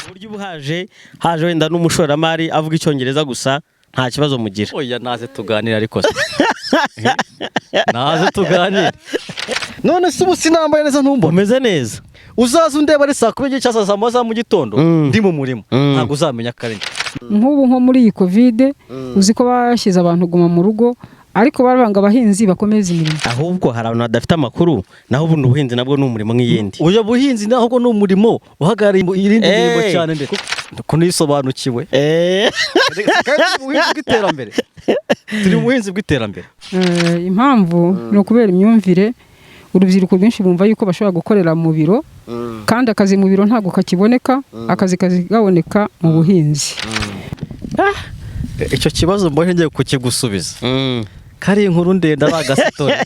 uburyo buhaje wenda n'umushoramari avuga icyongereza gusa nta kibazo mugira. Oya naze tuganira ariko se. Naze tuganira. None se ubu sinambaye neza ntumbo. Umeze neza. Uzaza undeba ari saa 10 cyangwa saa 10 mu gitondo ndi mu murimo. Ntabwo uzamenya kare. Nk'ubu nko muri iyi Covid uzi ko bashyize abantu guma mu rugo ariko barabanga abahinzi bakomeza imirimo. Ahubwo hari abantu badafite amakuru naho ubundi ubuhinzi nabwo ni umurimo nk'iyindi. Uya buhinzi naho ko ni umurimo uhagarariye irindi mirimo cyane ndetse ko nisobanukiwe. Kandi ubuhinzi bw'iterambere. Turi mu buhinzi bw'iterambere. Impamvu ni ukubera imyumvire urubyiruko rwinshi bumva yuko bashobora gukorera mu biro kandi akazi mu biro ntabwo kakiboneka, akazi gaboneka mu buhinzi. Icyo kibazo mbonye ngiye kukigusubiza. Kari inkuru ndende aragasetore.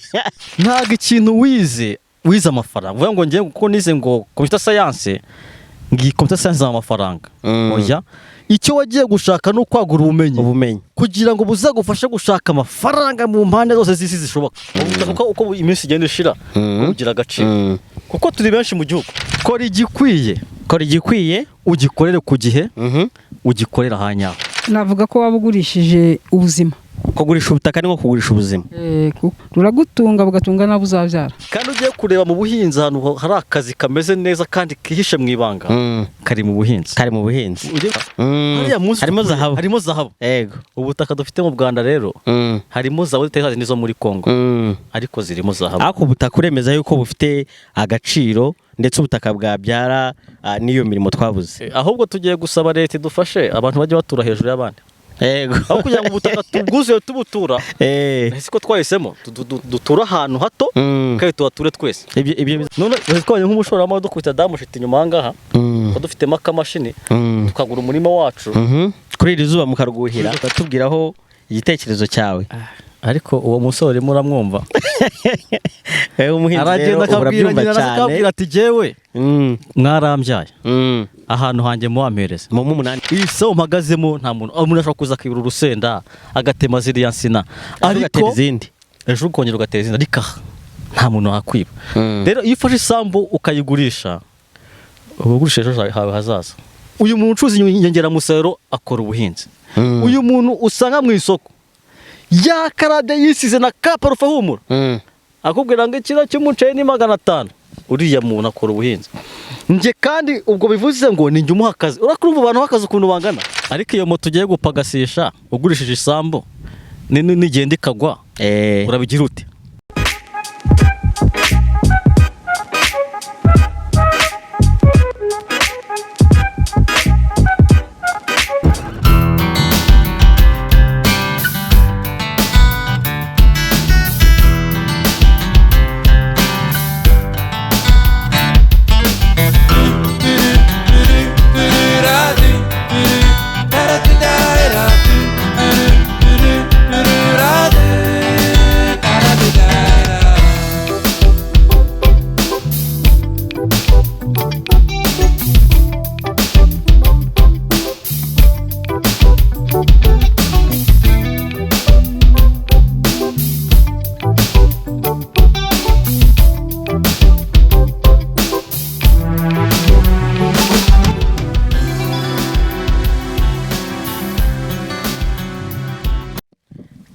Ntago ikintu wize amafaranga. Vuga ngo ngiye kuko nize ngo computer science ngi computer science amafaranga. Oya icyo wagiye gushaka no kwagura ubumenyi kugira ngo buzagufashe gushaka amafaranga mu mpande zose z'isi zishoboka. Uko iminsi igenda ishira kugira agaciro. Kuko turi benshi mu gihugu. Kora igikwiye ugikorere ku gihe ugikorera hanya. Navuga ko wabugurishije ubuzima. Kugurisha ubutaka ni nko kugurisha ubuzima. Ruragutunga bugatunga nabo uzabyara. Kandi ugiye kureba mu buhinzi ahantu hari akazi kameze neza kandi kihishe mu ibanga. Kari mu buhinzi. Harimo zahabu. Yego. Ubutaka dufite mu Rwanda rero harimo zahabu ziteze nizo muri Kongo. Ariko zirimo zahabu. Ako ubutaka uremeza yuko bufite agaciro ndetse ubutaka bwabyara niyo mirimo twabuze. Ahubwo tugiye gusaba leta idufashe abantu bajye batura hejuru y'abandi. Yego. Aho kugira ngo ubutaka tubwuzuye tubutura. Siko twahisemo dutura ahantu hato kandi tubature twese. Ibyo none twanye nk'umushoramari dukubita damushita inyuma hangaha. Ko dufitemo akamashini tukagura umurimo wacu. Kuri iri zuba mukarwuhira ukatubwiraho igitekerezo cyawe. Ariko uwo musore muramwumva. Umuhinzi rero urabyumva cyane. Ati jewe mwarambyaye. Ahantu hanjye muampereza mu 8 iso mpagazemo nta muntu ashobora kuza kwibura urusenda agatema ziriya nsina ariko izindi ejo ukongera ugateza izindi ariko nta muntu akwiba. Rero iyo ufashe isambu ukayigurisha ugurisha ejo hawe hazaza. Uyu muntu ucuza inyongera musaruro akora ubuhinzi. Uyu muntu usanga mu isoko yakarade yisize na kaparufa humura akubwira ngo ikiro cy'umuceri ni 500. Uriya muntu akora ubuhinzi. Nje kandi ubwo bivuze ngo ninjye umuha akazi. Urakurumva abantu hakazi ukuntu bangana. Ariko iyo moto ugiye gupagasisha ugurishije isambu nigenda ikagwa urabigira ute?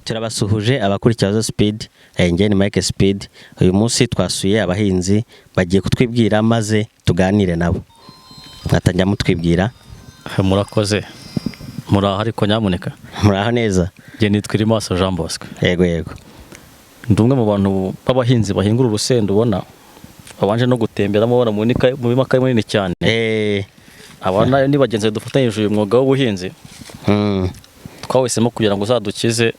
Turabasuhuje abakurikira Speed ngeni Mike Speed. Uyu munsi twasuye abahinzi bagiye kutwibwira maze tuganire nabo. Natangira mutwibwira. Murakoze. Muraho ariko nyamuneka. Muraho neza. Je nitwa Maso Jean Bosco. Yego. Ndumwe mu bantu b'abahinzi bahingura urusenda ubona babanje no gutembera mubona mu bimaka munini cyane. Abana ni bagenzi dufatanyije uyu mwuga w'ubuhinzi. Twawisemo kugira ngo uzadukize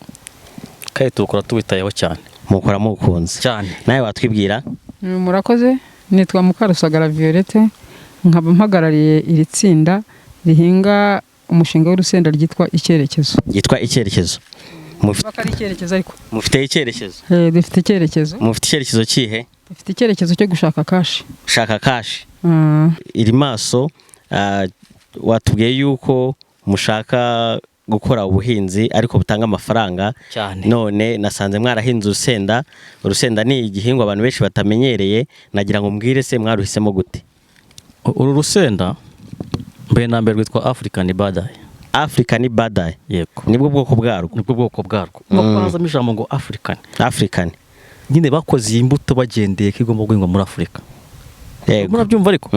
kandi tukora tubitayeho cyane. Mukora mukunze cyane. Nawe watwibwira? Murakoze. Nitwa Mukarusagara Violette nkaba mpagarariye iri tsinda rihinga umushinga w'urusenda ryitwa Icyerekezo. Mufite icyerekezo ariko. Mufite icyerekezo? Dufite icyerekezo. Mufite icyerekezo kihe? Dufite icyerekezo cyo gushaka cash. Gushaka cash. Iri maso watubwiye yuko mushaka gukora ubuhinzi ariko butanga amafaranga cyane. None nasanze mwarahinze urusenda ni igihingwa abantu benshi batamenyereye, nagira ngo mbwire se mwaruhisemo gute? Uru rusenda mbere na mbere rwitwa African Badai. African Badai. Yego. Nibwo bwoko bwarwo. Nibwo bwoko bwarwo. Bakazamo ijambo ngo African. Nyine bakoze iyi mbuto bagendeye ko igomba guhingwa muri Afurika. Yego. Murabyumva ariko?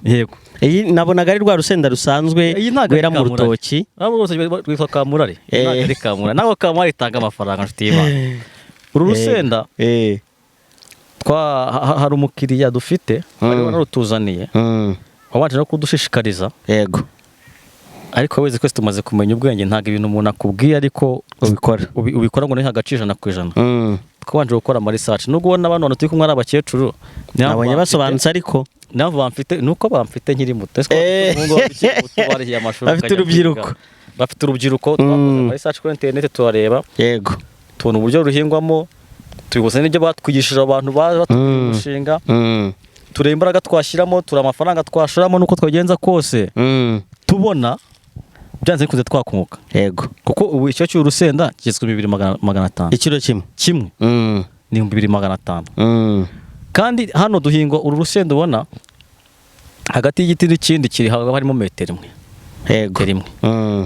Yego. Iyi nabonaga ari rwa rusenda rusanzwe rwera mu rutoki. Abo bose rwitwa kamurari. Ari kamura. Naho kamura itanga amafaranga nshuti y'Imana. Uru rusenda hari umukiriya dufite ari warutuzaniye. Wabanje no kudushishikariza. Yego. Ariko weze kwese tumaze kumenya ubwenge ntago ibintu umuntu akubwiye ariko ubikora ngo ni Agaciro na kwijana. Twabanje gukora ama research nubwo ubona abantu turi kumwe ari abakecuru nabonye basobanutse ariko nabo bamfite nuko bamfite nkiri muto barihiye amashuri bafite urubyiruko twakoze ama research kuri internet turareba. Yego. Tubona uburyo ruhingwamo tubikoze n'ibyo batwigishije abantu batwishinga tureba imbaraga twashyiramo tura amafaranga twashoramo nuko twagenza kose tubona byanze kuze twakunguka. Yego. Kuko ubu icyo cy'urusenda kigizwe 2500. Ikiro kimwe ni 2500. Kandi hano duhingwa uru rusenda ubona hagati y'igiti n'ikindi kiri harimo metero imwe. Yego.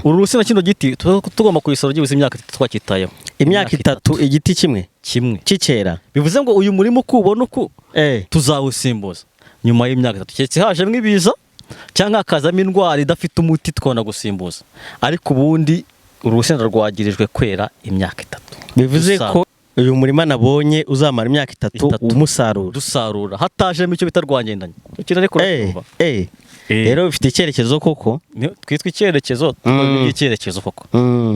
Uru rusenda kino giti tugomba kuyisora gibuze imyaka 3 twakitayeho. Imyaka 3 igiti kimwe kikera. Bivuze ngo uyu murimo kubona uko tuzawusimbuza nyuma y'imyaka 3 cyetse hajemo ibiza cyangwa akazamo indwara idafite umuti twona gusimbuza. Ariko ubundi uru rusenda rwagirijwe kwera imyaka 3. Bivuze ko uyu murima nabonye uzamara imyaka 3 umusaruro dusarura hatajemo icyo bitarwangendanye. Ukira ariko rero bifite icyerekezo koko twitwa icyerekezo icyerekezo koko.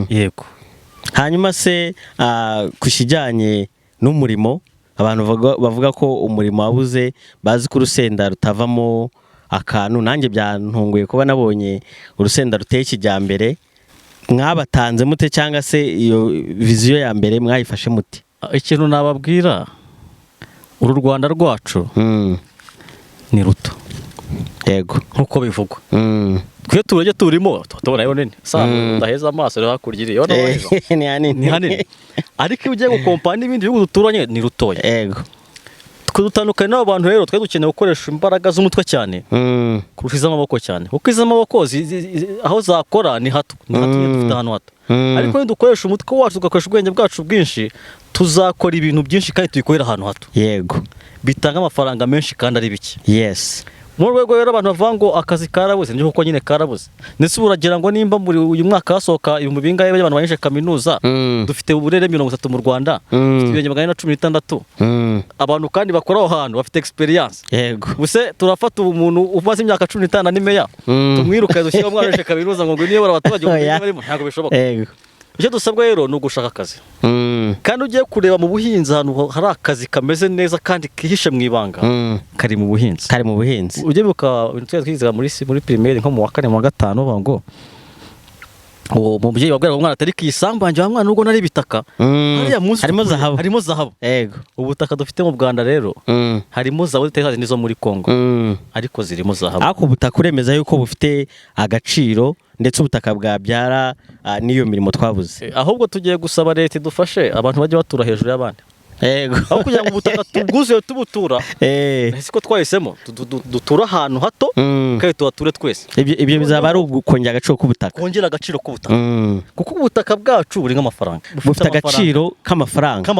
Yego. Hanyuma se kushijanye n'umurimo abantu bavuga ko umurimo wabuze bazi ko urusenda rutavamo akantu. Nanjye byantunguye kuba nabonye urusenda ruteye kijyambere. Mwabatanze mute cyangwa se iyo viziyo ya mbere mwayifashe mute? Ikintu nababwira uru Rwanda rwacu ni ruto. Yego. Nkuko bivugwa. Twe turege turimo tubona yo nini. Sasa ndaheza amaso rero hakurya yo ni hanini. Ariko iyo ugiye gukompana n'ibindi bihugu duturanye ni rutoya. Yego. Dutandukanye n'abantu rero twe dukeneye gukoresha imbaraga z'umutwe cyane kurusha iz'amaboko cyane. Kuko iz'amaboko aho zakora ni hato. Dufite ahantu hato. Ariko iyo dukoresha umutwe wacu tugakoresha ubwenge bwacu bwinshi tuzakora ibintu byinshi kandi tubikorera ahantu hato. Yego. Bitanga amafaranga menshi kandi ari bike. Yes. Mu rwego rero abantu bavuga ngo akazi karabuze nje kuko nyine karabuze. Ndetse uragira ngo nimba muri uyu mwaka hasohoka ibintu bingaye abantu banyeshe kaminuza dufite uburere 30 mu Rwanda dufite 116 abantu kandi bakora aho hantu bafite experience. Yego. Buse turafata umuntu umaze imyaka 15 n'imeya tumwiruka dushyira mu mwareshe kaminuza ngo niyo abaturage barimo ntago bishoboka. Yego. Icyo dusabwa rero no gushaka akazi. Kandi ugiye kureba mu buhinzi ahantu hari akazi kameze neza kandi kihishe mu ibanga kari mu buhinzi. Ujye buka twiziga muri primaire nko mu wa 4 mu wa 5 bango uwo mubyeyi wabwira umwana atari kisambanje mwana nubwo nari bitaka hariya munsi harimo zahabu. Yego. Ubutaka dufite mu Rwanda rero harimo zahabu zitekaze nizo muri Kongo ariko zirimo zahabu. Ako ubutaka uremeza yuko bufite agaciro ndetse ubutaka bwabyara niyo mirimo twabuze. Ahubwo tugiye gusaba leta idufashe abantu bajye batura hejuru y'abandi. Yego. Aho kugira ngo ubutaka tubwuzuye tubutura siko twahisemo dutura ahantu hato kandi tubature twese. Ibyo bizaba ari ukongera agaciro k'ubutaka. Kongera agaciro k'ubutaka. Kuko ubutaka bwacu buri nk'amafaranga. Bufite agaciro k'amafaranga.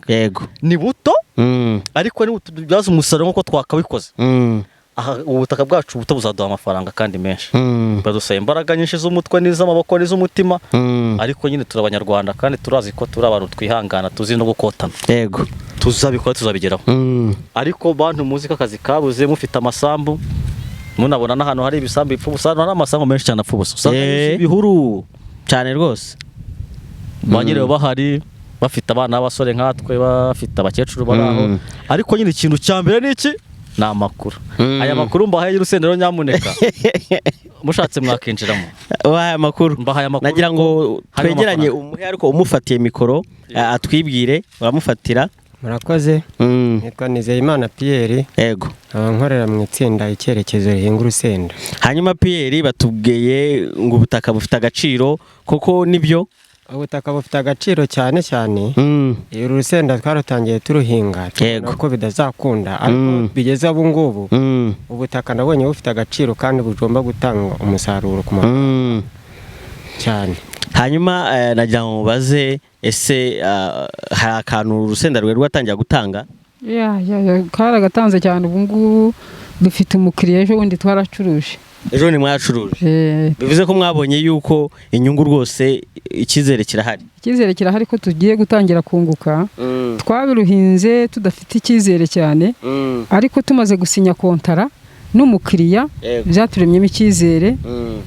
Yego. Ni buto ariko ni tubyaza umusaruro nkuko twakabikoze. Ubutaka bwacu buzaduha amafaranga kandi menshi. Badusaba imbaraga nyinshi z'umutwe n'iz'amaboko n'iz'umutima. Ariko nyine turi abanyarwanda kandi turazi ko turi abantu twihangana tuzi no gukotana. Yego. Tuzabikora tuzabigeraho. Ariko bantu muzi ko akazi kabuze mufite amasambu munabona n'ahantu hari ibisambu ipfubusa hari amasambu menshi cyane apfubusa. Usanga ibihuru cyane rwose. Bagire bahari bafite abana b'abasore nkatwe bafite abakecuru baraho. Ariko nyine ikintu cyambere ni iki? Na makuru. Aya makuru mbahaye y'urusendero nyamuneka. Mushatse mwakinjiramo. Wahaye makuru. Mbahaye makuru. Nagira ngo twegeranye umuhe ariko umufatiye mikoro atwibwire uramufatira. Murakoze. Nitwa Nizeyimana Pierre. Yego. Nkorera mu itsinda icyerekezo rihinga urusenda. Hanyuma Pierre batubwiye ngo ubutaka bufite agaciro koko nibyo ubutaka bufite agaciro cyane cyane. Uru rusenda twarutangiye turuhinga tubona ko bidazakunda, ariko bigeze ubu ngubu ubutaka nabonye bufite agaciro kandi bugomba gutanga umusaruro ku mafaranga cyane. Hanyuma nagira ngo mubaze ese hari akantu urusenda rwe rwatangiye gutanga? karagatanze cyane. Ubu ngubu dufite umukiriya ejo bundi twaracuruje. Ejo ni mwacuruje? Bivuze ko mwabonye yuko inyungu rwose icyizere kirahari? Icyizere kirahari ko tugiye gutangira kunguka. Twabiruhinze tudafite icyizere cyane, ariko tumaze gusinya kontara n'umukiriya byaturemyemo icyizere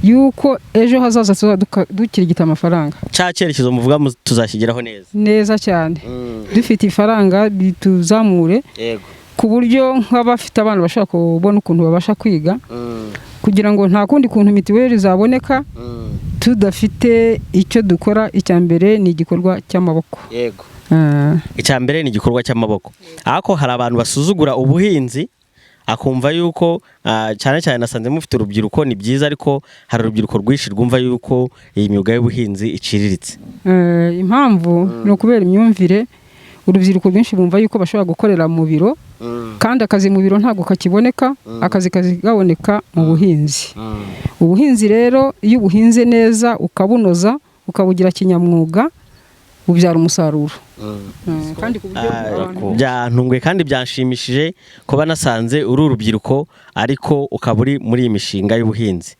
yuko ejo hazaza dukirigita amafaranga. Cya cyerekezo muvuga tuzashyigiraho neza cyane. Dufite ifaranga bituzamure ku buryo nk'abafite abana bashaka kubona ukuntu babasha kwiga, kugira ngo nta kundi kuntu mitiweli zaboneka tudafite icyo dukora. Icya mbere ni igikorwa cy'amaboko. Icya mbere ni igikorwa cy'amaboko. Ariko hari abantu basuzugura ubuhinzi akumva yuko cyane cyane nasanze mufite urubyiruko, ni byiza, ariko hari urubyiruko rwinshi rwumva yuko iyi myuga y'ubuhinzi iciriritse. Impamvu ni ukubera imyumvire. Urubyiruko rwinshi bumva yuko bashobora gukorera mu biro, kandi akazi mu biro ntabwo kakiboneka, akazi kazigaboneka mu buhinzi. Ubuhinzi rero iyo ubuhinze neza ukabunoza ukabugira kinyamwuga ubyara umusaruro. Kandi ku buryo byantunguye kandi byanshimishije kuba nasanze uri urubyiruko ariko ukaba uri muri iyi mishinga y'ubuhinzi.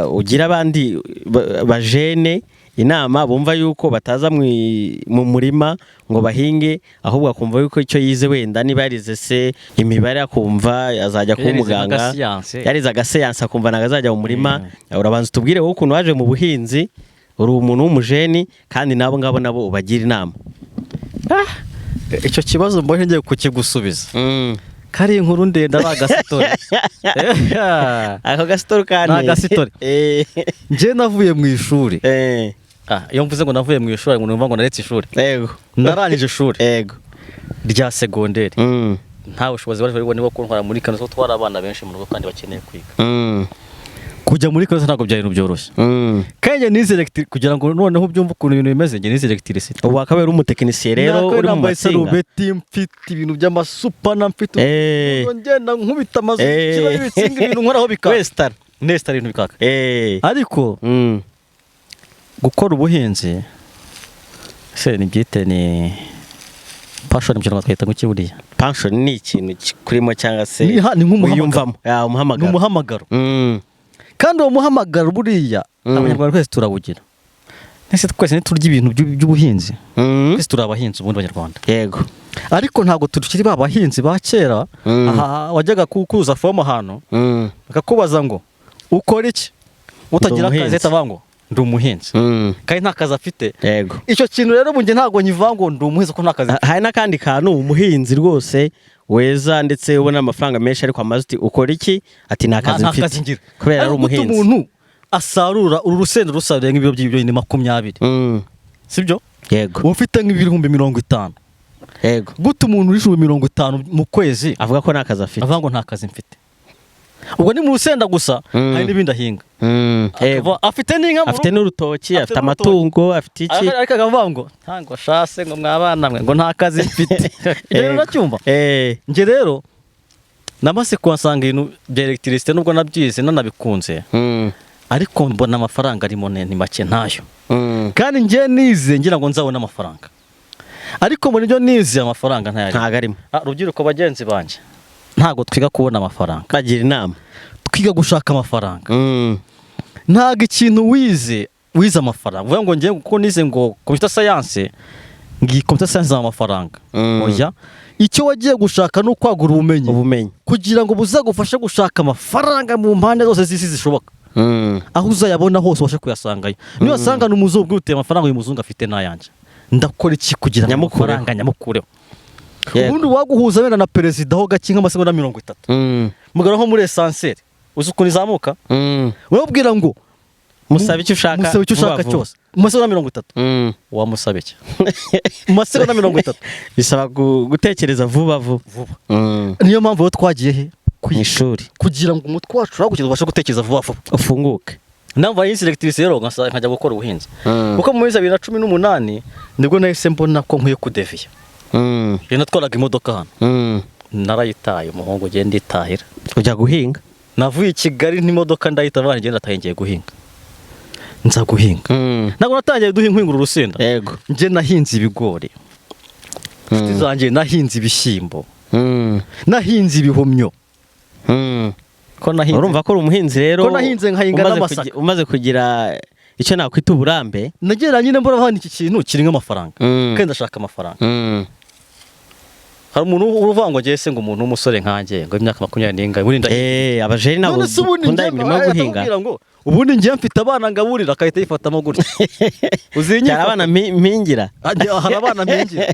Ugira abandi bajene inama bumva yuko bataza mu murima ngo bahinge, ahubwo akumva yuko icyo yize wenda niba yarize se imibare akumva azajya kuba umuganga, yarize agasiyansi akumva ntabwo azajya mu murima. Urabanza utubwire wowe ukuntu waje mu buhinzi, uri umuntu w'umujeni kandi nabo ngabo nabo ubagira inama. Icyo kibazo mbonye ngiye kukigusubiza. Kari inkuru ndende ari agasitori. Ako gasitori kandi ni agasitori. Nje navuye mu ishuri. Iyo mvuze ngo navuye mu ishuri ngo numva ngo naretse ishuri. Narangije ishuri rya segonderi. Nta bushobozi bari nibo kuntwara muri kano, so twara abana benshi mu rugo kandi bakeneye kwiga. Kujya muri kano ntabwo byari byoroshye. Kandi nize electric kugira ngo noneho ubyumve ukuntu ibintu bimeze, nge nize electricity. Ubu akaba ari umutekinisiye rero uri mu matsinga. Mfite ibintu by'amasupa na mfite ngenda nkubita amazu kiba ibitsinga ibintu nkoraho bikaka. Nesta ibintu bikaka. Ariko gukora ubuhinzi se ni byite ni passion, mu twita ngo kiburiya. Passion ni ikintu kurimo cyangwa se ni nk'umuhamagaro. Ni umuhamagaro. Kandi uwo muhamagaro buriya abanyarwanda twese turawugira. Nese twese turya ibintu by'ubuhinzi. Twese turabahinzi ubundi abanyarwanda. Yego. Ariko ntabwo tukiri babahinzi ba kera. Wajyaga kukuza fomo hano bakakubaza ngo ukora iki, utagira akazi tavango ndi umuhinzi, kandi nta kazi afite. Yego. Icyo kintu rero bunge ntabwo nyivango ndi umuhinzi ko nta kazi. Hari n'akandi kantu umuhinzi rwose weza ndetse ubona amafaranga menshi, ariko amaze uti ukora iki, ati nta kazi mfite, kubera ari umuhinzi. Umuntu asarura uru rusenda rusarura nk'ibiro by'ibyo ni 20. Sibyo? Yego. Ufite nk'ibihumbi 50. Yego. Gute umuntu uri 50 mu kwezi avuga ko nta kazi afite? Avuga ngo nta kazi mfite. Ubwo ni mu rusenda gusa, hari n'ibindi ahinga. Yego. Afite n'inka, afite n'urutoki, afite amatungo, afite iki. Ariko akavuga ngo ntango shase ngo mwabana mwe ngo nta kazi mfite. Ibyo uracyumva? Nge rero namase kuhasanga ibintu bya electricité nubwo nabyize nanabikunze. Ariko mbona amafaranga arimo ni make ntayo. Kandi nge nize ngira ngo nzabona amafaranga. Ariko muri byo nize amafaranga ntago arimo. Rubyiruko bagenzi banje, ntago twiga kubona amafaranga. Bagira inama. Twiga gushaka amafaranga. Ntago ikintu wize amafaranga. Vuga ngo ngiye kuko nize ngo computer science, ngi computer science amafaranga. Oya, icyo wagiye gushaka no kwagura ubumenyi kugira ngo buzagufashe gushaka amafaranga mu mpande zose z'isi zishoboka. Aho uzayabona hose washe kuyasangayo. Niyo wasanga n'umuzungu uteye amafaranga uyu muzungu afite n'ayanje. Ndakora iki kugira ngo amafaranga nyamukureho? Ubundi waguhuza wenda na perezida ho gakinga amasegonda 30. Mugara nko muri essentiel uzi ukuntu izamuka. Wabwira ngo musabe icyo ushaka cyose amasegonda 30. Wamusabe iki? Amasegonda 30 bisaba gutekereza vuba. Niyo mpamvu twagiye he ku ishuri kugira ngo umutwe wacu uragukiza ubashe gutekereza vuba ufunguke. namba y'inselectrice rero nkajya gukora ubuhinzi kuko mu 2018 nibwo nahise mbona ko nkwiye kudeviya natwaraga imodoka hano narayitaye umuhungu ugenda itahira ujya guhinga navuye i Kigali n'imodoka ndahita bana ngenda tahingiye guhinga nza guhinga ntabwo natangiye duhingura urusenda yego nje nahinze ibigori zanjye nahinze ibishyimbo nahinze ibihumyo ko nahinze urumva ko uri umuhinzi rero ko nahinze nkahinga n'amasaka umaze kugira icyo nakwita uburambe nagera nyine mbona hano iki kintu kirimo amafaranga kandi ndashaka amafaranga hari umuntu uvuga ngo ngiye se ngo umuntu w'umusore nkanjye ngo imyaka 20 muri nda abajeri nabo kunda imirimo yo guhinga ubundi ngiye mfite abana ngaburira akahita yifatamo gutya uzinyira abana mpingira hari abana mpingira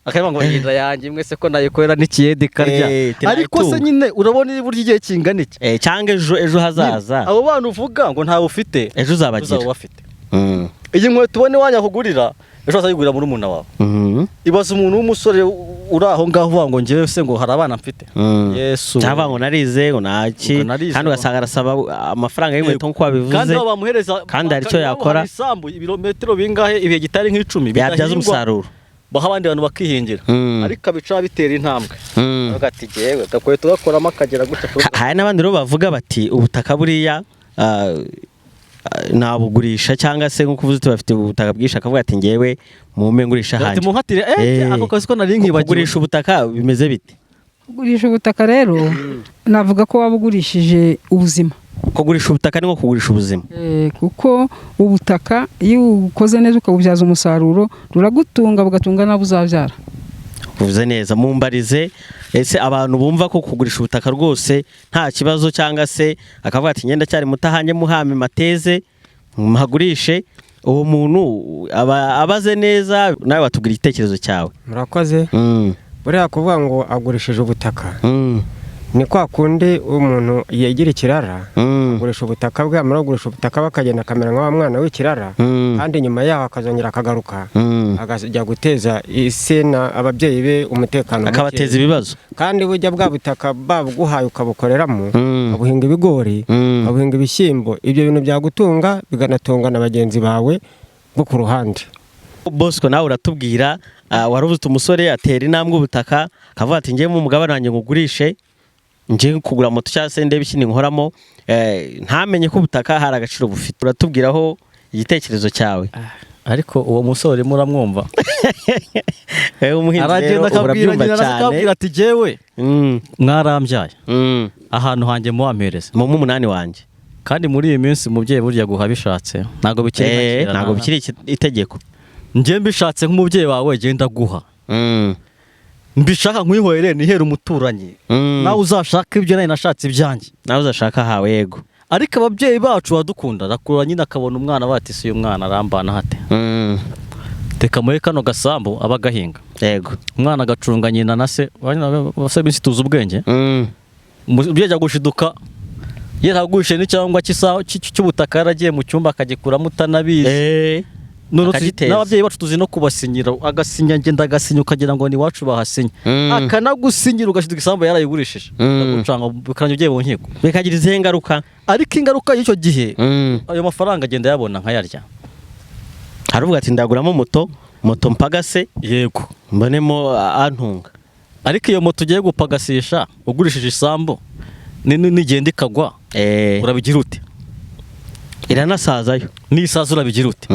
akavuga ngo yinda yanjye imwe se ko nayikorera n'ikiyedi karya ariko se nyine urabona buryo igihe kingana iki cyangwa ejo hazaza abo bana uvuga ngo ntawe ufite ejo uzabagira bafite iyi nkweto ubone wanya kugurira ejo azayigurira muri umuntu wawe ibaza umuntu w'umusore uri aho ngaho uvuga ngo ngiye se ngo hari abana mfite Yesu cyangwa ngo narize ngo naki kandi ugasanga arasaba amafaranga y'inkweto nko wabivuze kandi bamuhereza kandi hari icyo yakora isambu ibirometero bingahe ibihe gitari nk'icumi byabyaza umusaruro baha abandi bantu bakihingira ariko abica bitera intambwe bagati jewe gakweto gakoramo akagera gutya hari n'abandi rero bavuga bati ubutaka buriya nabugurisha cyangwa se nkuko uvuze bafite ubutaka bwinshi akavuga ati ngewe mume ngurisha hanjye muhatire ako kazi ko nari nkibagiwe kugurisha ubutaka bimeze bite kugurisha ubutaka rero navuga ko wabugurishije ubuzima kugurisha ubutaka ni nko kugurisha ubuzima kuko ubutaka iyo ukoze neza ukabubyaza umusaruro ruragutunga bugatunga nabo uzabyara uvuze neza mumbarize ese abantu bumva ko kugurisha ubutaka rwose nta kibazo cyangwa se akavuga ati ngenda cyari mutahanye muhame mateze muhagurishe uwo muntu abaze neza nawe watubwira igitekerezo cyawe murakoze buriya kuvuga ngo agurishije ubutaka ni kwa kundi umuntu yegira ikirara agurisha ubutaka bwe amara kugurisha ubutaka bakagenda akamera nka wa mwana w'ikirara kandi nyuma yaho akazongera akagaruka akajya guteza isena ababyeyi be umutekano akabateza ibibazo kandi bujya bwa butaka babuguhaye ukabukoreramo abuhinga ibigori abuhinga ibishyimbo ibyo bintu byagutunga biganatunga na bagenzi bawe bo ku ruhande Bosco nawe uratubwira warubuze umusore atera intambwe ubutaka akavuga ati ngiye mu mugabane wanjye ngugurishe ngiye kugura moto cyangwa se ndebe ikindi nkoramo ntamenye ko ubutaka hari agaciro bufite uratubwiraho igitekerezo cyawe ariko uwo musore muramwumva umuhinzi rero urabyumva cyane ati jewe mwarambyaye ahantu hanjye muwampereza mu 8 wanjye kandi muri iyi minsi umubyeyi burya guha bishatse ntago bikiri itegeko njye mbishatse nk'umubyeyi wawe genda guha mbishaka nkwihoyere nihera umuturanyi nawe uzashaka ibyo nawe nashatse ibyanjye nawe uzashaka hawe yego ariko ababyeyi bacu badukunda rakura nyine akabona umwana batise uyu mwana arambana hate teka muri kano gasambu abagahinga yego umwana agacunga nyina na se bose bisi tuzi ubwenge umubyeyi gushiduka yeragurishe n'icyangwa cy'ubutaka yaragiye mu cyumba akagikuramo utanabizi n'ababyeyi bacu tuzi no kubasinyira agasinya ngenda agasinya ukagira ngo ni wacu bahasinya akanagusinyira ugashiduka isambu yarayigurishije ndagucanga bikaranye ugiye mu nkiko bikagira izihe ngaruka ariko ingaruka y'icyo gihe ayo mafaranga agenda yabona nkayarya haravuga ati ndaguramo moto mpagase yego mbonemo antunga ariko iyo moto ugiye gupagasisha ugurishije isambu nigenda ikagwa urabigira ute iranasazayo n'isaza urabigira ute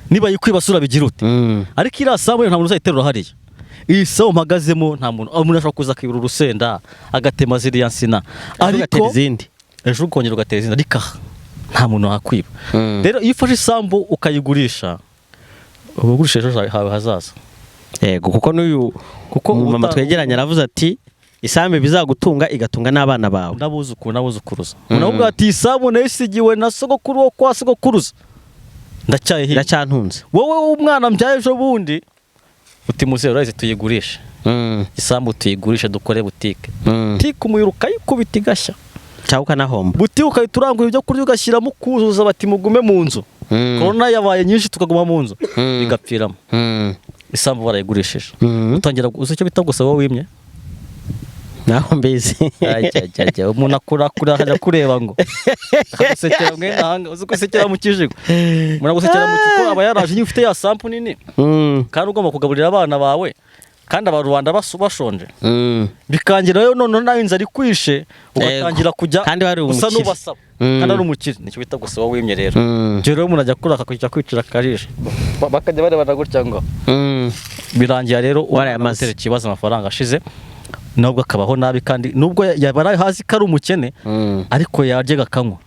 niba yikwibasa urabigira ute ariko iriya sambu nta muntu uzayiterura hariya iyi samu mpagazemo nta muntu ashobora kuza akibura urusenda agatema ziriya nsina agatera izindi ejo ukongera ugatera izindi ariko nta muntu wakwiba rero iyo ufashe isambu ukayigurisha uba ugurisha ejo hawe hazaza yego kuko n'uyu mama twegeranye aravuze ati isambu bizagutunga igatunga n'abana bawe nabuzukuruza unavuga ati isambu nayisigiwe na sogokuru wo kwa sogokuruza ndacyantunze wowe umwana mbyaye ejo bundi uti muze uraze tuyigurishe isambu tuyigurishe dukore butike butike umuyuru ukayikubita igashya cyangwa ukanahomba butike ukayiturangura ibyo kurya ugashyiramo kuzuza bati mugume mu nzu korona yabaye nyinshi tukaguma mu nzu bigapfiramo isambu barayigurishije utangira uzi icyo bita gusa wowe wimye naho mbizi. umuntu akura akajya kureba ngo akagusekera mwene ahanga uzi gusekera mu kijigo umuntu agusekera mu kiko aba yaraje iyo ufite ya sampu nini kandi ugomba kugaburira abana bawe kandi abarubanda bashonje bikangira rero none nawe inzara ikwishe ugatangira kujya usa n'ubasaba kandi ari umukire nicyo bita gusa wowe wimye rero rero umuntu ajya kura akakujya kwicira akajisho bakajya barebana gutya ngo birangira rero warayamaze ikibazo amafaranga ashize nubwo akabaho nabi kandi nubwo yabara hasi kari umukene ariko yarye gakanywa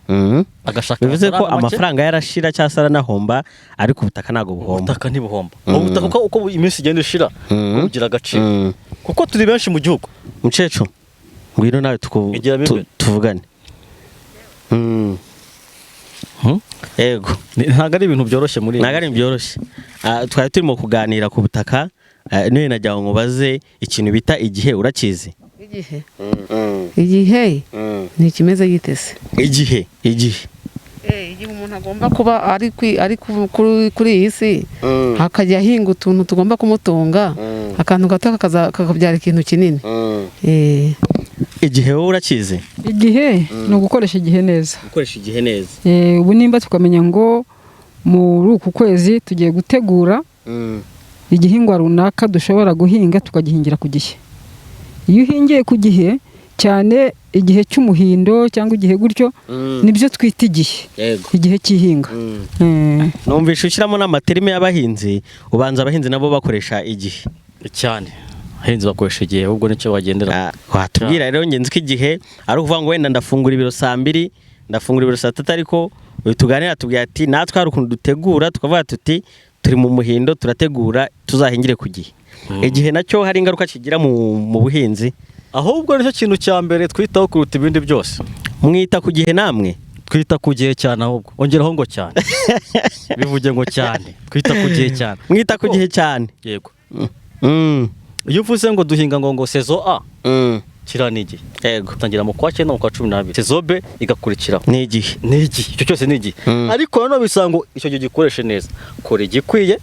agashaka bivuze ko amafaranga yarashira cyasara nahomba ariko ubutaka nago buhomba ubutaka ntibuhomba ubutaka uko iminsi igenda ishira kugira agaciro kuko turi benshi mu gihugu mucecu ngwino nawe tuvugane ego ntago ari ibintu byoroshye muri ntago ari byoroshye twari turimo kuganira ku butaka none najya ngo mubaze ikintu bita igihe urakizi igihe ni ikimeze gitese igihe umuntu agomba kuba ari kuri iyi si hakajya ahinga utuntu tugomba kumutunga akantu gato kakabyara ikintu kinini igihe wowe urakizi igihe ni ugukoresha igihe neza ubu nimba tukamenya ngo muri uku kwezi tugiye gutegura igihingwa runaka dushobora guhinga tukagihingira ku gihe iyo uhingiye ku gihe cyane igihe cy'umuhindo cyangwa igihe gutyo nibyo twita igihe cy'ihinga numvisha ushyiramo n'amaterime y'abahinzi ubanza abahinzi nabo bakoresha igihe cyane abahinzi bakoresha igihe ubwo nicyo bagendera watubwira rero ngenzi ko igihe ari ukuvuga ngo wenda ndafungura ibiro saa 2 ndafungura ibiro saa 3 ariko tuganira tubwira ati natwe hari ukuntu dutegura tukavuga tuti turi mu muhindo turategura tuzahingire ku gihe igihe nacyo hari ingaruka kigira mu buhinzi ahubwo nicyo kintu cya mbere twitaho kuruta ibindi byose mwita ku gihe namwe twita ku gihe cyane ahubwo ongeraho ngo cyane bivuge ngo cyane twita ku gihe cyane mwita ku gihe cyane yego iyo uvuze ngo duhinga ngo sezo A kira ni igihe yego tangira mu kwa 9 no mu kwa 12 sezo B igakurikiraho ni igihe icyo cyose ni igihe ariko none bisango icyo gihe gikoreshe neza kora igikwiye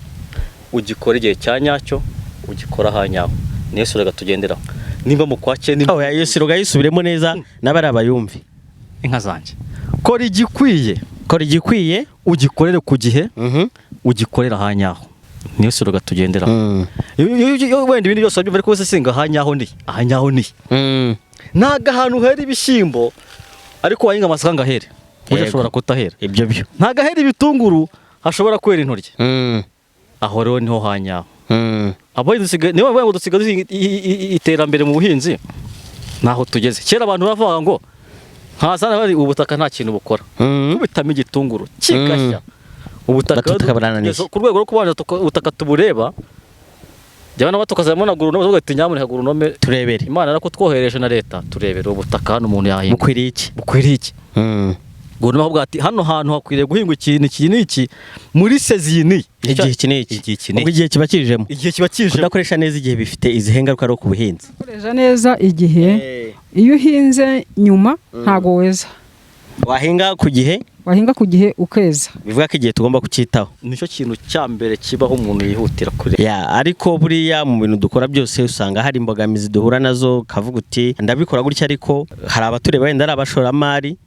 ugikora igihe cyanyacyo ugikora hanyaho Yesu rega tugenderaho nimba mu kwa 9 aho Yesu roga yisubiremo neza nabari abayumvi inka zanje kora igikwiye ugikorere ku gihe ugikorera hanyaho Yesu roga tugenderaho wenda ibindi byose byumva ariko singa hanyaho ni naga ahantu hera ibishyimbo ariko wahinga amasaka ngahere uje ashobora kutahera ibyo byo naga hera ibitunguru hashobora kwera intoryi aho rero niho hanyaho abahinzi niba bavuga ngo dusigaze iterambere mu buhinzi naho tugeze kera abantu bavuga ngo nkazana bari ubutaka nta kintu bukora kubitamo igitunguru kigashya ubutaka ku rwego rwo kubana ubutaka tubureba jyana batukazamo na guru no gati nyamuri haguru nome turebere Imana arako twohereje na leta turebere ubutaka hano umuntu yahinga bukwiriye iki ngo bavuga ati hano hantu hakwiriye guhinga iki muri sezini igihe kiniki ubwo igihe kiba kijemo kudakoresha neza igihe bifite izihe ngaruka ari ku buhinzi gukoresha neza igihe iyo uhinze nyuma ntago weza wahinga ku gihe ukeza bivuga ko igihe tugomba kucyitaho nicyo kintu cya mbere kibaho umuntu yihutira kure ariko buriya mu bintu dukora byose usanga hari imbogamizi duhura nazo kavuga uti ndabikora gutya ariko hari abatureba wenda ari abashoramari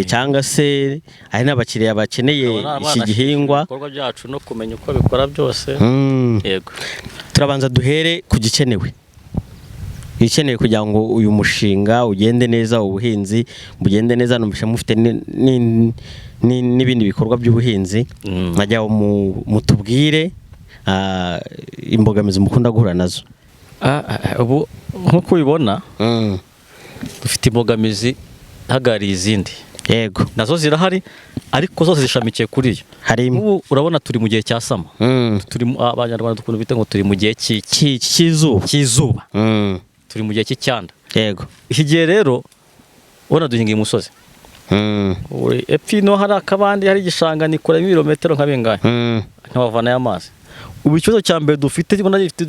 cyangwa se ari n'abakiriya bakeneye iki gihingwa ibikorwa byacu no kumenya uko bikora byose yego turabanza duhere ku gikenewe ikeneye kugira ngo uyu mushinga ugende neza ubuhinzi bugende neza numvisha mufite n'ibindi bikorwa by'ubuhinzi najya mutubwire imbogamizi mukunda guhura nazo ubu nk'uko ubibona dufite imbogamizi hagariye izindi yego nazo zirahari ariko zose zishamikiye kuri yo harimo urabona turi mu gihe cya sama turi abanyarwanda dukunda bita ngo turi mu gihe cy'izuba turi mu gihe cy'icyanda yego iki gihe rero ubona duhinga umusozi epfo no hari akabandi hari igishanga nikoramo ibirometero nka bingahe nk'abavana y'amazi ubu ikibazo cya mbere dufite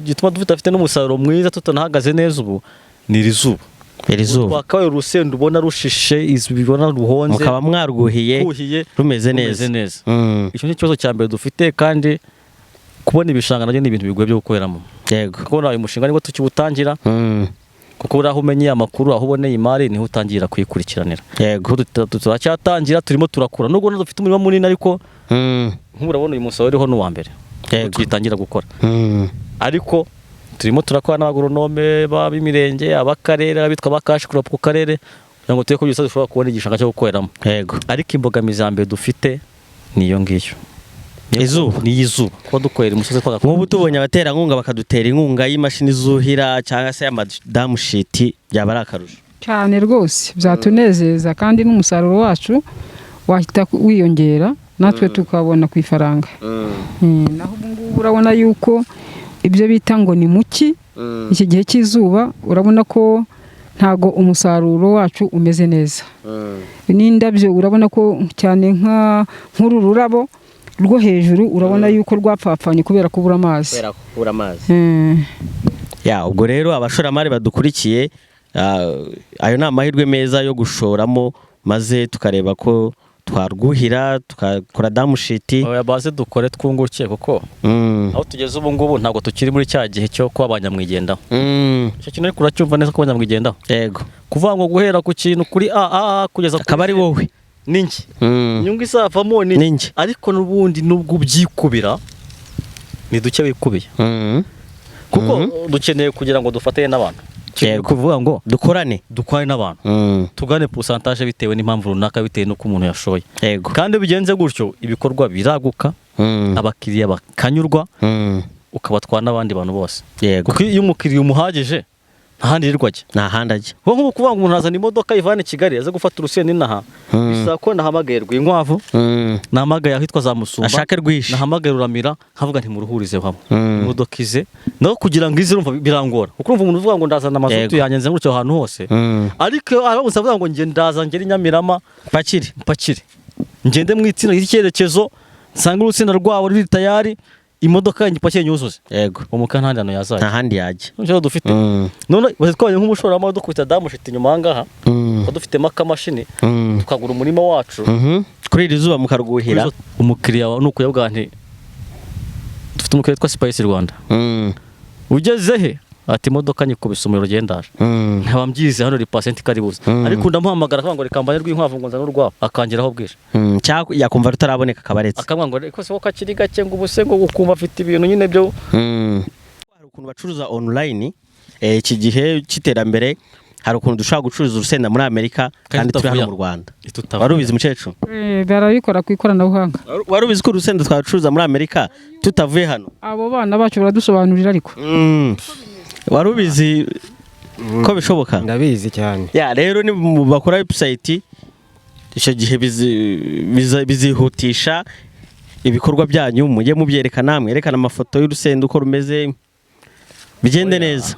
gituma dufite n'umusaruro mwiza tutanahagaze neza ubu ni iri zuba twakabaye urusenda ubona rushishe ibibona ruhonze mukaba mwarwuhiye rumeze neza icyo ni ikibazo cya mbere dufite kandi kubona ibishanga nabyo ni ibintu bigoye byo gukoreramo yego kubona uyu mushinga nibwo tukiwutangira kuko uraho umenye amakuru aho uboneye imari niho utangira kuyikurikiranira. Yego. Turacyatangira turimo turakura nubwo dufite umurimo munini ariko nk'urabona uyu musaruro uriho n'uwa mbere tugitangira gukora ariko turimo turakora n'abagoronome b'imirenge abakarere abitwa bakashi ku karere kugira ngo turebe ko byose dushobora kubona igishanga cyo gukoreramo. Yego. Ariko imbogamizi ya mbere dufite niyo ngiyo izuba ni izuba kuba dukorera umusozi nk'ubu tubonye abaterankunga bakadutera inkunga y'imashini zuhira cyangwa se y'amadamu shiti byaba ari akarusho cyane rwose byatunezeza kandi n'umusaruro wacu wahita wiyongera natwe tukabona ku ifaranga. Naho ubu ngubu urabona yuko ibyo bita ngo ni muki iki gihe cy'izuba urabona ko ntago umusaruro wacu umeze neza. N'indabyo urabona ko cyane nk'uru rurabo rwo hejuru urabona yuko rwapfapfanye kubera kubura amazi. Ya ubwo rero abashoramari badukurikiye ayo ni amahirwe meza yo gushoramo maze tukareba ko twarwuhira tukakora damushiti. Oya baze dukore twunguke kuko aho tugeze ubu ngubu ntabwo tukiri muri cya gihe cyo kuba abanyamwigendaho. Icyo kintu ariko uracyumva neza ko abanyamwigendaho. Yego. Kuvuga ngo guhera ku kintu kuri kugeza akaba ari wowe ninjye inyungu izavamo ninjye ariko n'ubundi nubwo ubyikubira ni duke wikubiye kuko dukeneye kugira ngo dufatanye n'abantu. Kuvuga ngo dukorane n'abantu tugane pourcentage bitewe n'impamvu runaka bitewe n'uko umuntu yashoye. Kandi bigenze gutyo ibikorwa biraguka abakiriya bakanyurwa ukabatwara n'abandi bantu bose. Kuko iyo umukiriya umuhagije ntahandi yirirwajya ajya nko kuvuga ngo umuntu azana imodoka ivana Kigali aze gufata urusenda inaha bisaba ko nahamagaye Rwinkwavu nahamagaye ahitwa za Musumba ashake Rwishi nahamagaye Ruramira nkavuga nti muruhurize hamwe imodoka ize naho kugira ngo ize urumva birangora kuko urumva umuntu uvuga ngo ndazana amazutu yanyenze gutyo ahantu hose ariko ababuze avuga ngo nge ndaza ngeri Nyamirama mpakire ngende mu itsinda y'icyerekezo nsanga urusenda rwabo ruri tayari imodoka ngipakiye nyuzuze. Yego. Umuka ntandi hano yazaye ntahandi yajya nje dufite none bazitwaye nk'umushorama dukubita damushiti nyuma hangaha dufite makamashini tukagura umurima wacu kuri iri zuba mukarwuhira umukiriya nuko yabwa nti dufite umukiriya twa Spice Rwanda ugeze he ati imodoka nyikubise umuriro gendaje nkaba mbyize hano ripasenti karibuze ariko ndamuhamagara akanga ngo rikambanye Rwinkwavu ngo nzana urwaho akangiraho bwije cyako yakumva rutaraboneka kabaretse akamwa ngo ko se wakakiri gake ngo ubuse ngo gukumva afite ibintu nyine byo hari ukuntu bacuruza online iki gihe cy'iterambere hari ukuntu dushaka gucuruza urusenda muri Amerika kandi turi hano mu Rwanda. Warubizi mucecu barabikora ku ikoranabuhanga. Warubizi ko urusenda twacuruza muri Amerika tutavuye hano abo bana bacu baradusobanurira ariko warubizi ko bishoboka? Ndabizi cyane. Ya rero ni bakora website icyo gihe bizihutisha ibikorwa byanyu mujye mubyerekana namwe yerekana amafoto y'urusenda uko rumeze bigende neza.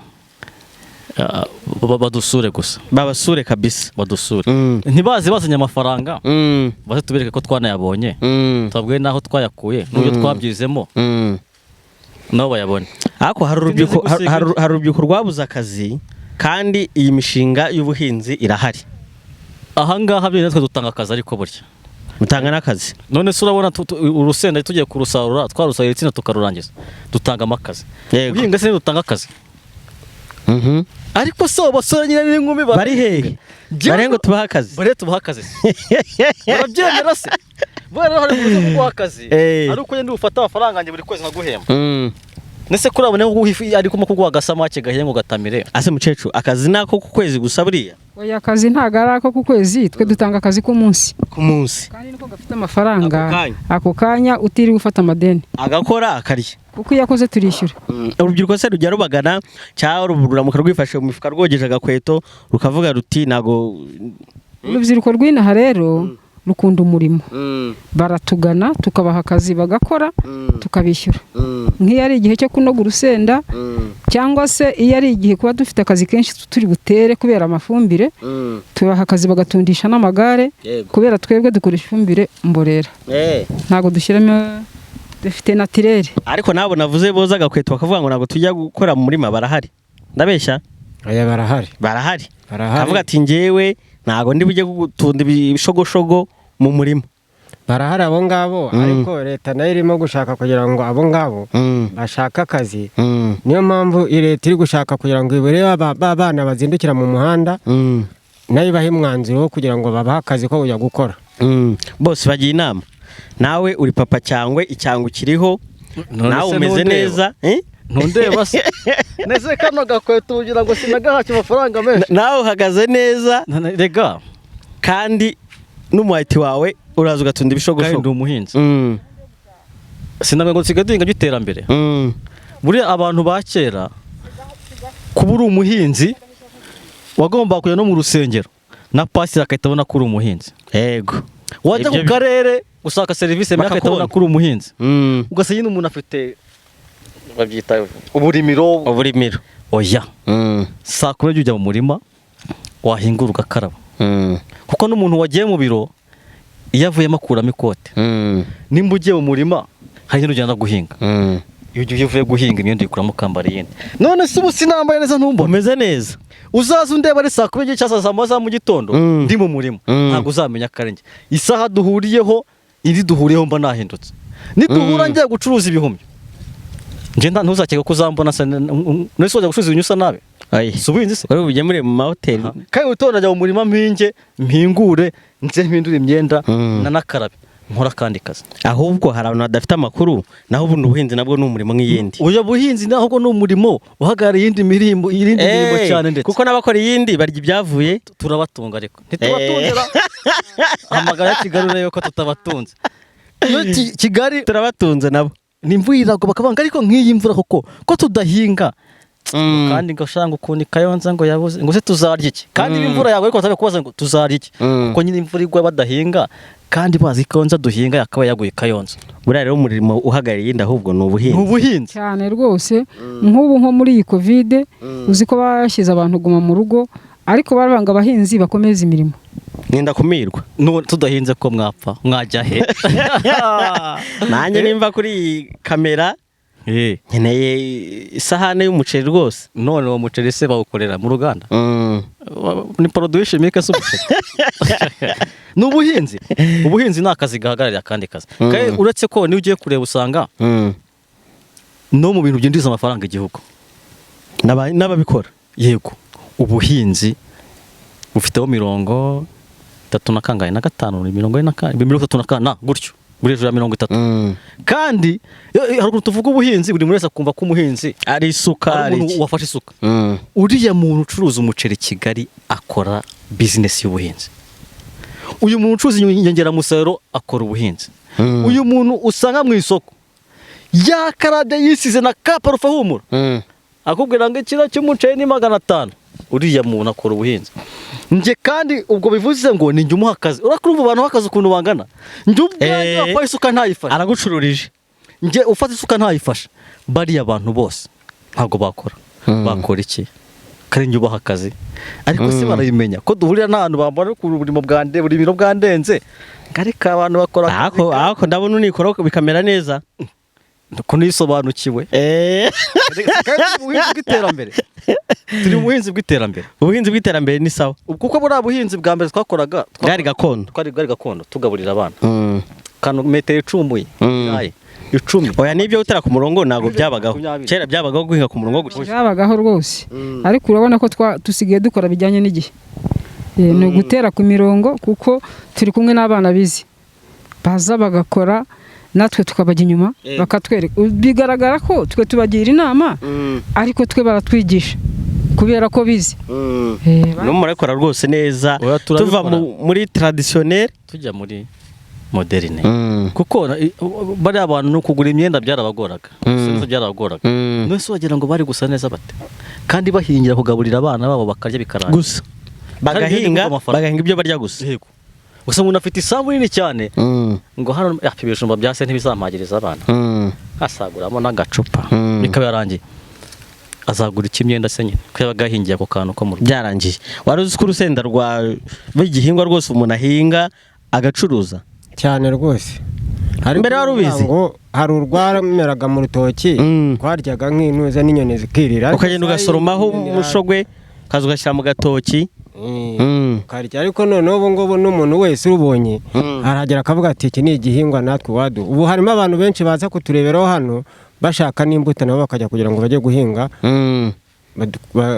Badusure gusa babasure kabisa badusure ntibazi bazanye amafaranga baze tubereke ko twanayabonye twabwiye naho twayakuye n'ubyo twabyizemo nabo bayabone. Ariko hari urubyiruko rwabuze akazi kandi iyi mishinga y'ubuhinzi irahari ahangaha byo natwe dutanga akazi ariko burya mutanga n'akazi. None se urabona urusenda tugiye kurusarura twarusarira itsinda tukarurangiza dutanga amakazi uhinga se dutanga akazi ariko so basore nyine n'inkumi bari hehe barengo tubaha akazi tubaha akazi barabyemera se bora hari kuguha akazi ari uko yende ufata amafaranga nge buri kwezi nkaguhemba nese kurabone ngo ari kuma kuguha gasamake gahengo gatamire ase mucecu akazi nako ku kwezi gusa buriya oya akazi ntago ari ako ku kwezi twe dutanga akazi ku munsi kandi niko gafite amafaranga ako kanya utiri gufata amadeni agakora akarya kuko yakoze turishyura. Urubyiruko se rujya rubagana cyangwa ruramuka rwifashe mu mifuka rwogeje agakweto rukavuga ruti nago urubyiruko rw'inaha rero rukunda umurimo baratugana tukabaha akazi bagakora tukabishyura nk'iyo ari igihe cyo kunoga urusenda cyangwa se iyo ari igihe kuba dufite akazi kenshi turi butere kubera amafumbire tubaha akazi bagatundisha n'amagare kubera twebwe dukoresha ifumbire mborera ntago dushyiramo Dufite naturere. Ariko nabo navuze boza agakweto bakavuga ngo nago tujya gukora mu murima barahari. Ndabeshya? Aya Barahari. Kavuga ati ngewe nago ndi bujye gutunda ibishogoshogo mu murima. barahari abo ngabo ariko leta nayo irimo gushaka kugira ngo abo ngabo bashaka akazi. Niyo mpamvu leta iri gushaka kugira ngo ibure bana bazindukira mu muhanda nayo ibahe umwanzuro wo kugira ngo babahe akazi ko kujya gukora. Bose bagiye inama, nawe uri papa cyangwa icyango kiriho, nawe umeze neza ntundeba se neze kano gakweto ugira ngo sinagahake amafaranga menshi, nawe uhagaze neza rega, kandi n'umuhati wawe uraza ugatunda ibishogoshogo. kandi umuhinzi sinamwe ngo nsigaye duhinga by'iterambere. Buriya abantu ba kera kuba uri umuhinzi wagomba kujya no mu rusengero na pasiteri akahita abona ko uri umuhinzi. Yego, wajya ku karere usaka serivisi mbere akahita abona ko uri umuhinzi. Ugasanga umuntu afite babyita uburimiro. Oya, saa kumi ujya mu murima wahingura ugakaraba, kuko n'umuntu wagiye mu biro iyo avuyemo akuramo ikote. Nimba ugiye mu murima hari n'ujyana guhinga, iyo uvuye guhinga imyenda uyikuramo ukambara iyindi. None se ubu sinambaye neza ntumbone umeze neza, uzaza undeba ari saa kumi cyangwa saa moya za mu gitondo ndi mu murima ntabwo uzamenya akarenge. Isaha duhuriyeho indi duhuriyeho mba nahindutse, niduhura ngiye gucuruza ibihumyo ngenda ntuzakeka ko uzambona se nese wajya gucuruza ibintu usa nabi. Subuhinzi se wari ubigemure mu mahoteli, kandi utonda ajya mu murima mpingure nze mpindura imyenda nanakarabe nkora kandi kazi. Ahubwo hari abantu badafite amakuru, naho ubundi ubuhinzi nabwo ni umurimo nk'iyindi. Uya buhinzi nahubwo ni umurimo uhagarariye iyindi mirimo cyane, ndetse kuko n'abakora iyindi barya ibyavuye. Turabatunga ariko ntitubatungera amagara ya Kigali urebe ko tutabatunze. Kigali turabatunze nabo, ni imvura iragwa bakabanga ariko nk'iyi mvura ko tudahinga kandi ngashanga ukuntu Kayonza ngo yabuze ngo se tuzarya iki, kandi imvura yawe ariko batabe kubaza ngo tuzarya iki, kuko nyine imvura igwa badahinga kandi bazi Kayonza duhinga yakaba yaguye Kayonza. Buriya rero umurimo uhagarariye iyindi ahubwo ni ubuhinzi cyane rwose. Nk'ubu nko muri iyi Covid uzi ko bashyize abantu guma mu rugo, ariko barabanga abahinzi bakomeza imirimo. Ninda kumirwa tudahinze ko mwapfa mwajya he? Nanjye nimva kuri iyi kamera nkeneye isahane y'umuceri rwose. None uwo muceri se bawukorera mu ruganda? Ni produit chimique se umuceri? Ni ubuhinzi. Ubuhinzi ni akazi gahagarariye akandi kazi. Kandi uretse ko niyo ugiye kureba usanga no mu bintu byinjiza amafaranga igihugu n'ababikora. Yego, ubuhinzi bufiteho 35 gutyo buri hejuru ya 30. Kandi haruguru tuvuga ubuhinzi buri wese akumva ko umuhinzi ari isuka, ari umuntu wafashe isuka. Uriya muntu ucuruza umuceri Kigali akora business y'ubuhinzi. Uyu muntu ucuruza inyongeramusaruro akora ubuhinzi. Uyu muntu usanga mu isoko yakarade yisize na kaparufa humura akubwira ngo ikiro cy'umuceri ni 500. Uriya muntu akora ubuhinzi. Nje kandi ubwo bivuze ngo ninjye umuha akazi. Urakurumva abantu bakaza ukuntu bangana. Nje ubwanjye wapaye isuka ntayifashe, aragucururije. Nje ufata isuka ntayifashe, bari abantu bose ntago bakora. Bakora iki? Kare njye ubaha akazi. Ariko se barayimenya ko duhurira n'abantu bambara ku burimo bwande buri biro bwandenze. Ngarika abantu bakora ako ndabona unikora bikamera neza. Ko nisobanukiwe. Ubuhinzi bw'iterambere. Turi mu buhinzi bw'iterambere. Ubuhinzi bw'iterambere ni sawa. Kuko buri buhinzi bwa mbere twakoraga bwari gakondo. Twari gakondo tugaburira abana. Kano metero 10. Naye 10. Oya nibyo utera ku murongo nago byabagaho. Kera byabagaho guhinga ku murongo gutyo. Byabagaho rwose. Ariko urabona ko tusigaye dukora bijyanye n'igihe. Ni ugutera ku mirongo kuko turi kumwe n'abana bizi. Baza bagakora natwe tukabajya inyuma bakatwereka. Bigaragara ko twe tubagira inama ariko twe baratwigisha kubera ko bizi. No murakora rwose neza. Tuva muri traditionnel tujya muri moderne. Kuko bari abantu no kugura imyenda byarabagoraga. Sinzo byarabagoraga. Nose wagira ngo bari gusa neza bate. Kandi bahingira kugaburira abana babo bakarya bikaranga. Gusa bagahinga ibyo barya gusa. Yego. Gusa umuntu afite isambu nini cyane ngo hano ibijumba byase ntibizamagiriza abana. Asaguramo n'agacupa bikaba yarangiye. Azagura ikimyenda se nyine ko yabagahingiye ako kantu ko mu byarangiye. Wari uzi ko urusenda rw'igihingwa rwose umuntu ahinga agacuruza cyane rwose. Mbere wari ubizi ngo hari urwameraga mu rutoki twaryaga nk'intuza n'inyoni zikirira, ukagenda ugasoromaho umushogwe kaza ugashyira mu gatoki ukarya ariko noneho ubu ngubu n'umuntu wese urubonye aragera akavuga ati iki ni igihingwa natwe wadu. Ubu harimo abantu benshi baza kutureberaho hano bashaka n'imbuto nabo bakajya kugira ngo bajye guhinga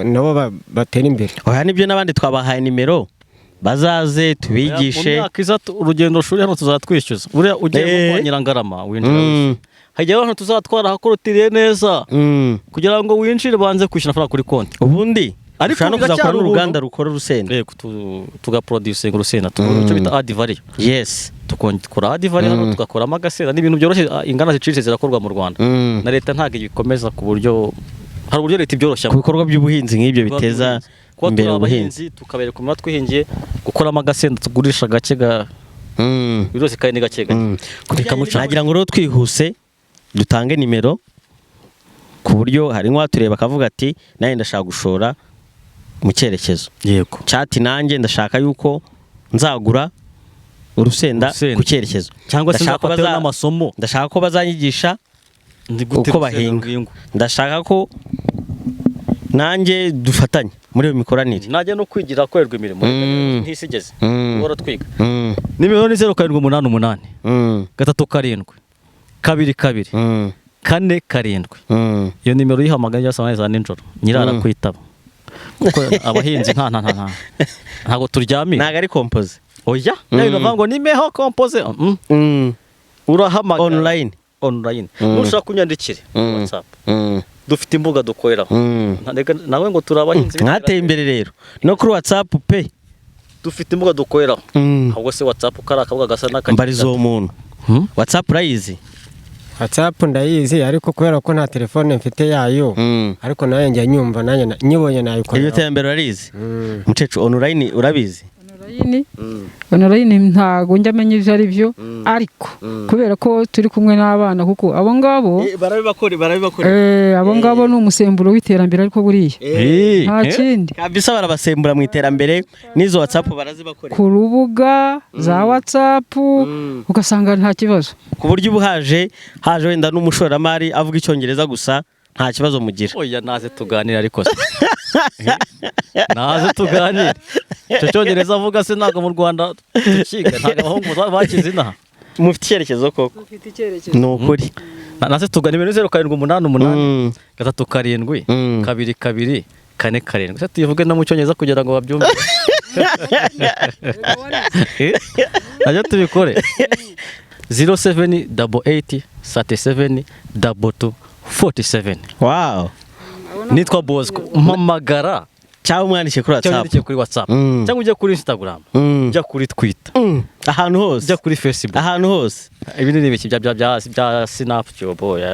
nabo batera imbere. Oya nibyo n'abandi twabahaye nimero bazaze tubigishe. Mu myaka iza urugendo shuri hano tuzatwishyuza. Buriya ugiye mu Nyirangarama winjira. Hajya abantu tuzatwara hakorotiriye neza kugira ngo winjire banze kwishyura amafaranga kuri konti. Ubundi ariko no kuzakora n'uruganda rukora urusenda. Yego tugaproducinga urusenda icyo bita add value. Yes. Tukora add value hano tugakoramo agasenda n'ibintu byoroshye ingana ziciriritse zirakorwa mu Rwanda. Na leta ntago igikomeza ku buryo hari uburyo leta ibyoroshya ku bikorwa by'ubuhinzi nk'ibyo biteza imbere ubuhinzi. Tukabereka umwe twihingiye gukoramo agasenda tugurisha gake birose kandi gake nagira ngo rero twihuse dutange nimero ku buryo hari nk'uwatureba akavuga ati nanjye ndashaka gushora mu cyerekezo. Yego. Cyati nanjye ndashaka yuko nzagura urusenda ku cyerekezo cyangwa se nzafatira n'amasomo. Ndashaka ko bazanyigisha uko bahinga. Ndashaka ko nanjye dufatanye muri iyo mikoranire. Najya no kwigira korerwa imirimo ntisigeze bora twiga. Nimero ni 0788 3 7 2 2 4 7. Iyo nimero yihamagaye yasanga za ninjoro nyirara kwitaba. Kuko abahinzi ntago turyamira. Ntago ari compose. Oya, nayo bavuga ni meho compose. Urahamagara online. Nushaka kunyandikire WhatsApp. Dufite imbuga dukoreraho. Nawe ngo turabahinzi mwateye imbere rero no kuri WhatsApp pe. Dufite imbuga dukoreraho. Ahubwo se WhatsApp karakavuga gasa n'akandi. Mbarizo umuntu. WhatsApp urayizi? WhatsApp ndayizi ariko kubera ko nta telefone mfite yayo ariko nayo njya nyumva nanjye nyibonye nayikora. Iyo tembere urizi? Mucecu online urabizi? Online ntago njya menya ivyo ari byo ariko kubera ko turi kumwe n'abana kuko abo ngabo barabibakora abo ngabo ni umusemburo w'iterambere ariko buriya nta kindi kabisa barabasembura mu iterambere. N'izo WhatsApp barazibakora ku rubuga za WhatsApp ugasanga nta kibazo ku buryo ubu haje wenda n'umushoramari avuga icyongereza gusa nta kibazo mugira. Oya naze tuganira ariko naze tuganira cyo cyongereza avuga se ntago mu Rwanda tukiga ntago abahungu bakize inaha. Mufite icyerekezo koko? Ni ukuri. Naze tuganira 0788 3 7 2 4 7. Se tuvuge no mu cyongereza kugira ngo babyumve. Najya tubikore 0788 37 22 47. Wow. Nitwa Bosco mpamagara cyangwa umwandike kuri WhatsApp cyangwa ujya kuri Instagram ujya kuri Twitter ahantu hose ujya kuri Facebook ahantu hose. Ibi ni ibiki bya Snapchat boya.